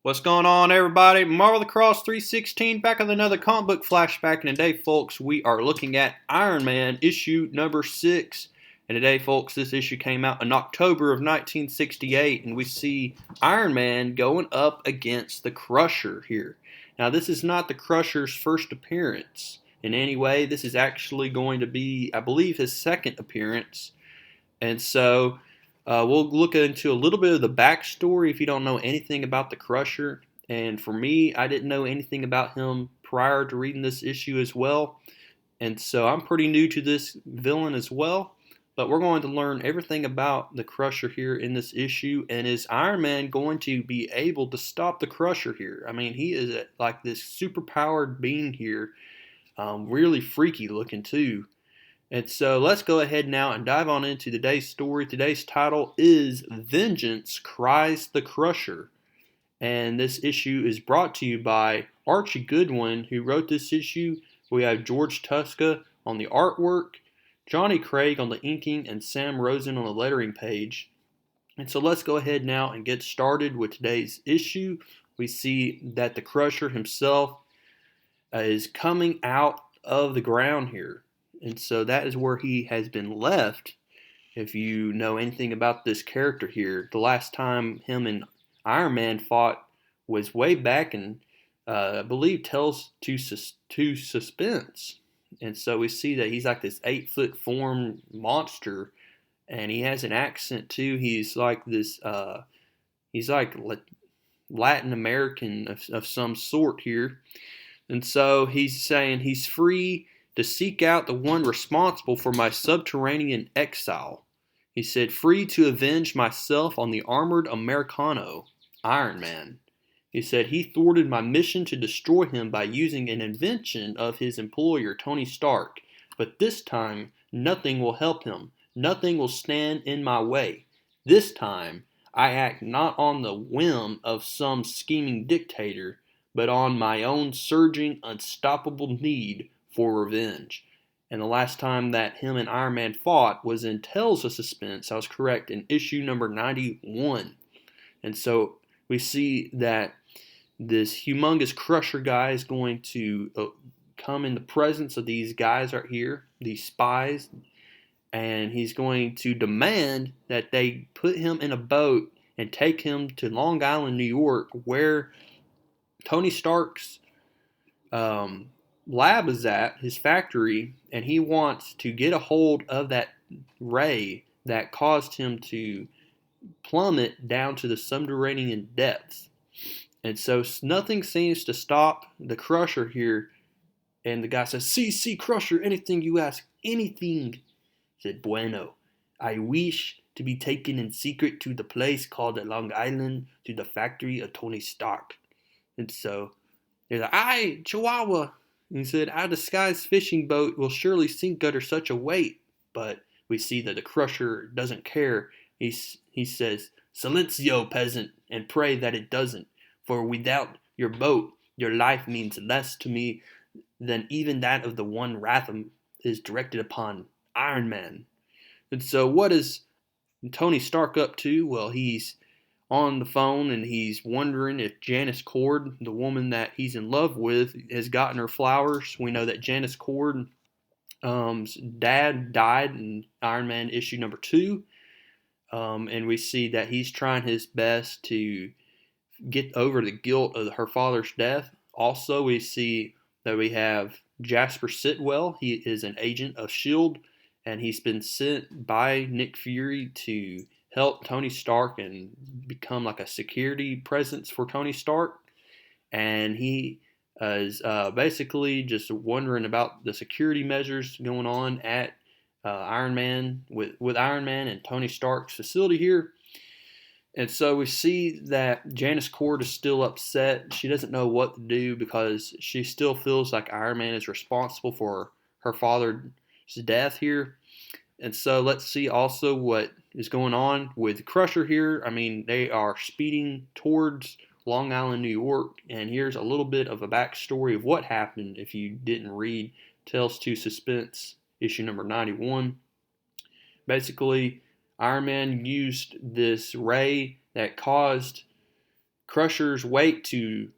What's going on, everybody? Marvel the Cross 316 back with another comic book flashback. And today, folks, we are looking at Iron Man issue number 6. And today, folks, this issue came out in October of 1968, and we see Iron Man going up against the Crusher here. Now, this is not the Crusher's first appearance in any way. This is actually going to be, I believe, his second appearance. And so we'll look into a little bit of the backstory if you don't know anything about the Crusher. And for me, I didn't know anything about him prior to reading this issue as well. And so I'm pretty new to this villain as well. But we're going to learn everything about the Crusher here in this issue. And is Iron Man going to be able to stop the Crusher here? I mean, he is like this super-powered being here. Really freaky looking too. And so let's go ahead now and dive on into today's story. Today's title is Vengeance Cries the Crusher. And this issue is brought to you by Archie Goodwin, who wrote this issue. We have George Tuska on the artwork, Johnny Craig on the inking, and Sam Rosen on the lettering page. And so let's go ahead now and get started with today's issue. We see that the Crusher himself is coming out of the ground here. And so that is where he has been left. If you know anything about this character here, the last time him and Iron Man fought was way back in, I believe, Tales to Suspense. And so we see that he's like this 8-foot form monster, and he has an accent too. He's like this, he's like Latin American of some sort here. And so he's saying he's free to seek out the one responsible for my subterranean exile. He said, free to avenge myself on the armored Americano, Iron Man. He said he thwarted my mission to destroy him by using an invention of his employer, Tony Stark. But this time, nothing will help him. Nothing will stand in my way. This time, I act not on the whim of some scheming dictator, but on my own surging, unstoppable need for revenge. And the last time that him and Iron Man fought was in Tales of Suspense. I was correct, in issue number 91. And so we see that this humongous Crusher guy is going to come in the presence of these guys right here, these spies, and he's going to demand that they put him in a boat and take him to Long Island, New York, where Tony Stark's lab is at, his factory, and he wants to get a hold of that ray that caused him to plummet down to the subterranean depths. And so nothing seems to stop the Crusher here. And the guy says, see, Crusher, anything you ask, anything. He said, bueno, I wish to be taken in secret to the place called Long Island, to the factory of Tony Stark. And so they're like, aye, Chihuahua. And he said, our disguised fishing boat will surely sink under such a weight. But we see that the Crusher doesn't care. He says, silencio, peasant, and pray that it doesn't. For without your boat, your life means less to me than even that of the one wrath is directed upon Iron Man. And so what is Tony Stark up to? Well, he's on the phone and he's wondering if Janice Cord, the woman that he's in love with, has gotten her flowers. We know that Janice Cord's dad died in Iron Man issue number 2. And we see that he's trying his best to get over the guilt of her father's death. Also, we see that we have Jasper Sitwell. He is an agent of S.H.I.E.L.D., and he's been sent by Nick Fury to help Tony Stark and become like a security presence for Tony Stark. And he is basically just wondering about the security measures going on at Iron Man, with Iron Man and Tony Stark's facility here. And so we see that Janice Cord is still upset. She doesn't know what to do because she still feels like Iron Man is responsible for her father's death here. And so let's see also what is going on with Crusher here. I mean, they are speeding towards Long Island, New York. And here's a little bit of a backstory of what happened if you didn't read Tales to Suspense issue number 91. Basically, Iron Man used this ray that caused Crusher's weight to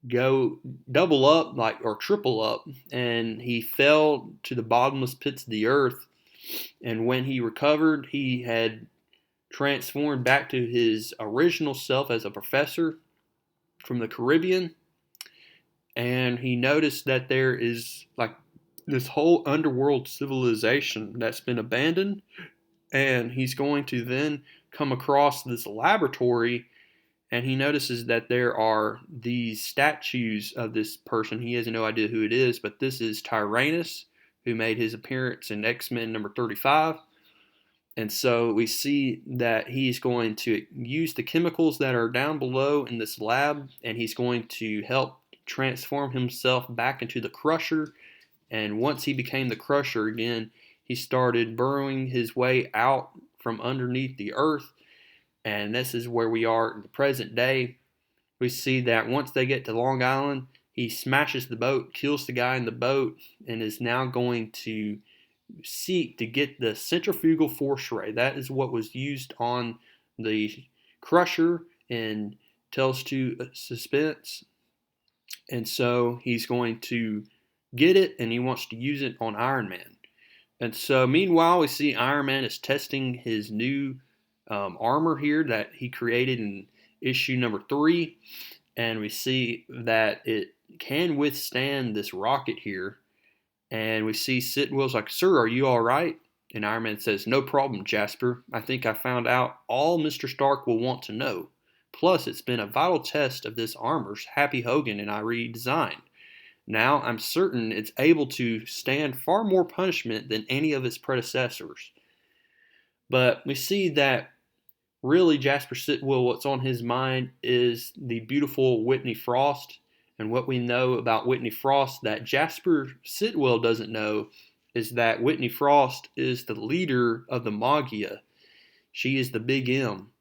go double up, or triple up, and he fell to the bottomless pits of the earth. And when he recovered, he had transformed back to his original self as a professor from the Caribbean. And he noticed that there is like this whole underworld civilization that's been abandoned. And he's going to then come across this laboratory, and he notices that there are these statues of this person. He has no idea who it is, but this is Tyrannus, who made his appearance in X-Men number 35. And so we see that he's going to use the chemicals that are down below in this lab, and he's going to help transform himself back into the Crusher. And once he became the Crusher again, he started burrowing his way out from underneath the earth. And this is where we are in the present day. We see that once they get to Long Island, he smashes the boat, kills the guy in the boat, and is now going to seek to get the centrifugal force ray. That is what was used on the Crusher in Tales to Suspense. And so he's going to get it, and he wants to use it on Iron Man. And so meanwhile, we see Iron Man is testing his new armor here that he created in issue number 3. And we see that it can withstand this rocket here. And we see Sitwell's like, "Sir, are you all right?" And Iron Man says, "No problem, Jasper. I think I found out all Mr. Stark will want to know. Plus, it's been a vital test of this armor's Happy Hogan and I redesigned. Now, I'm certain it's able to stand far more punishment than any of its predecessors." But we see that really Jasper Sitwell, what's on his mind is the beautiful Witney Frost. And what we know about Witney Frost that Jasper Sitwell doesn't know is that Witney Frost is the leader of the Magia. She is the Big M.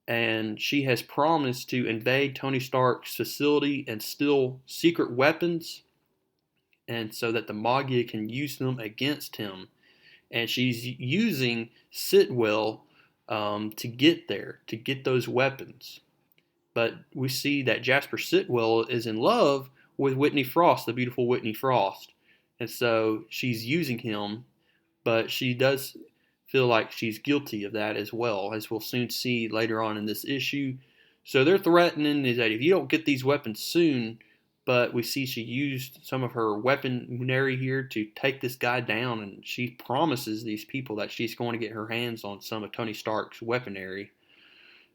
And she has promised to invade Tony Stark's facility and steal secret weapons, and so that the Magia can use them against him. And she's using Sitwell to get there, to get those weapons. But we see that Jasper Sitwell is in love with Witney Frost, the beautiful Witney Frost. And so she's using him, but she does feel like she's guilty of that as well, as we'll soon see later on in this issue. So they're threatening that if you don't get these weapons soon, but we see she used some of her weaponry here to take this guy down, and she promises these people that she's going to get her hands on some of Tony Stark's weaponry.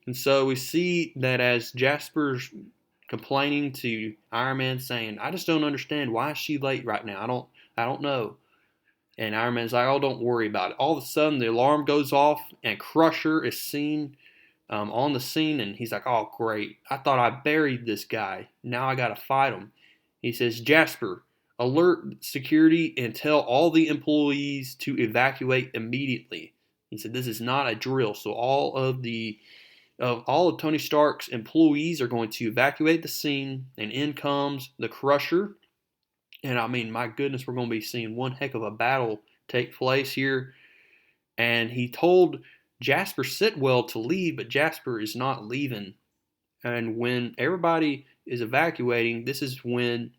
And so we see that as Jasper's complaining to Iron Man, saying, "I just don't understand, why is she late right now? I don't know." And Iron Man's like, "Oh, don't worry about it." All of a sudden, the alarm goes off, and Crusher is seen on the scene, and he's like, "Oh, great! I thought I buried this guy. Now I got to fight him." He says, "Jasper, alert security and tell all the employees to evacuate immediately." He said, "This is not a drill, so all of Tony Stark's employees are going to evacuate the scene, and in comes the Crusher." And I mean, my goodness, we're going to be seeing one heck of a battle take place here. And he told Jasper Sitwell to leave, but Jasper is not leaving. And when everybody is evacuating, this is when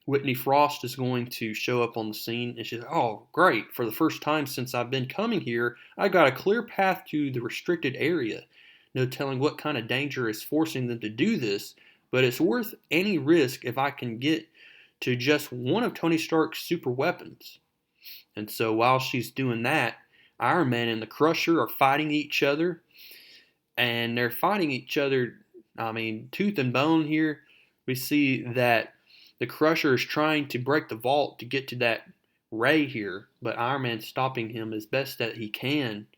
Witney Frost is going to show up on the scene. And she's like, "Oh, great. For the first time since I've been coming here, I got a clear path to the restricted area. No telling what kind of danger is forcing them to do this, but it's worth any risk if I can get to just one of Tony Stark's super weapons." And so while she's doing that, Iron Man and the Crusher are fighting each other. And they're fighting each other, I mean, tooth and bone here. We see that the Crusher is trying to break the vault to get to that ray here, but Iron Man's stopping him as best that he can.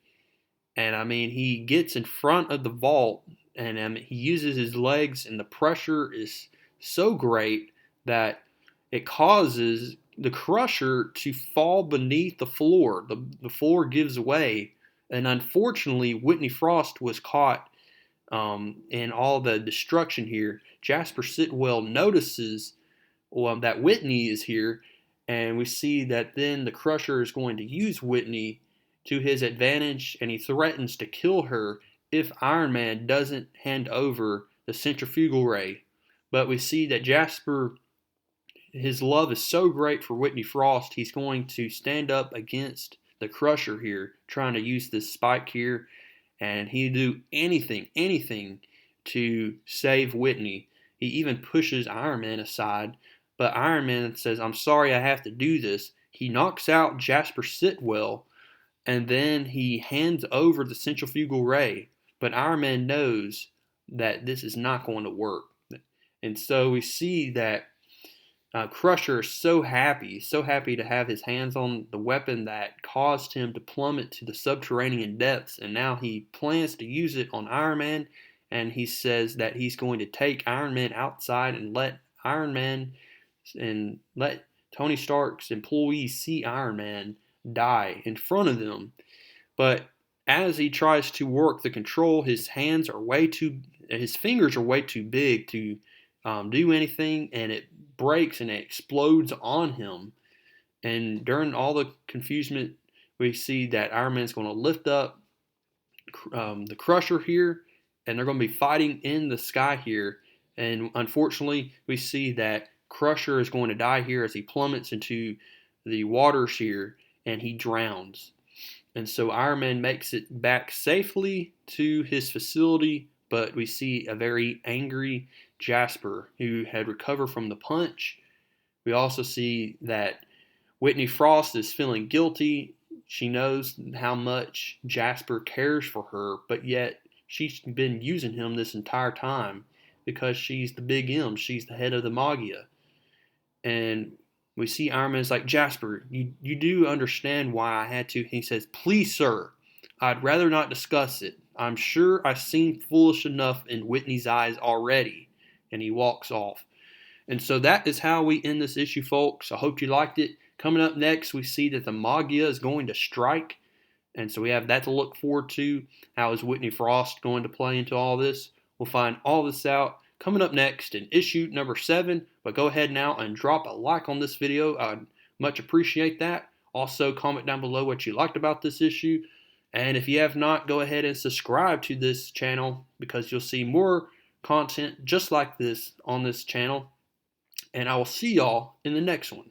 And I mean, he gets in front of the vault, and he uses his legs, and the pressure is so great that it causes the Crusher to fall beneath the floor. The floor gives way, and unfortunately, Witney Frost was caught in all the destruction here. Jasper Sitwell notices that Witney is here, and we see that then the Crusher is going to use Witney to his advantage, and he threatens to kill her if Iron Man doesn't hand over the centrifugal ray. But we see that Jasper, his love is so great for Witney Frost, he's going to stand up against the Crusher here, trying to use this spike here, and he'd do anything to save Witney. He even pushes Iron Man aside, but Iron Man says, "I'm sorry I have to do this." He knocks out Jasper Sitwell, and then he hands over the centrifugal ray. But Iron Man knows that this is not going to work. And so we see that Crusher is so happy to have his hands on the weapon that caused him to plummet to the subterranean depths, and now he plans to use it on Iron Man, and he says that he's going to take Iron Man outside and let Tony Stark's employees see Iron Man die in front of them. But as he tries to work the control, his fingers are way too big to do anything, and it breaks and it explodes on him. And during all the confusion, we see that Iron Man's going to lift up the Crusher here, and they're going to be fighting in the sky here. And unfortunately, we see that Crusher is going to die here as he plummets into the waters here, and he drowns. And so Iron Man makes it back safely to his facility, but we see a very angry Jasper who had recovered from the punch. We also see that Witney Frost is feeling guilty. She knows how much Jasper cares for her, but yet she's been using him this entire time because she's the big M. She's the head of the Magia. And we see Iron Man's like, "Jasper, you do understand why I had to." He says, "Please, sir, I'd rather not discuss it. I'm sure I seem foolish enough in Whitney's eyes already." And he walks off. And so that is how we end this issue, folks. I hope you liked it. Coming up next, we see that the Magia is going to strike. And so we have that to look forward to. How is Witney Frost going to play into all this? We'll find all this out coming up next in issue number 7. But go ahead now and drop a like on this video. I'd much appreciate that. Also, comment down below what you liked about this issue. And if you have not, go ahead and subscribe to this channel because you'll see more content just like this on this channel. And I will see y'all in the next one.